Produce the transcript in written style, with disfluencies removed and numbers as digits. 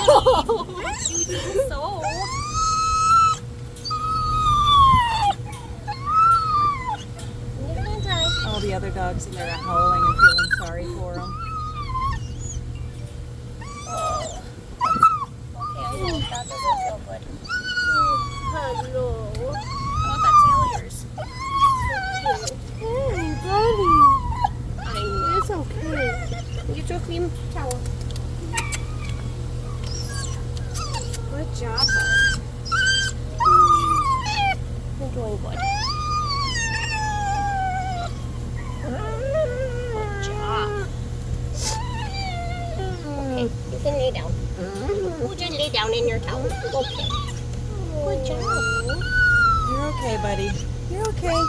You think so? You're gonna die. All the other dogs in there are howling and feeling sorry for him. Okay, I know. That doesn't feel good. Hello. How about that tail of yours? Hey, buddy. I know. It's okay. Get your clean towel. Good job, bud. You're doing good. Good job. Okay, you can lay down. We'll just lay down in your towel. Okay. Good job. You're okay, buddy. You're okay.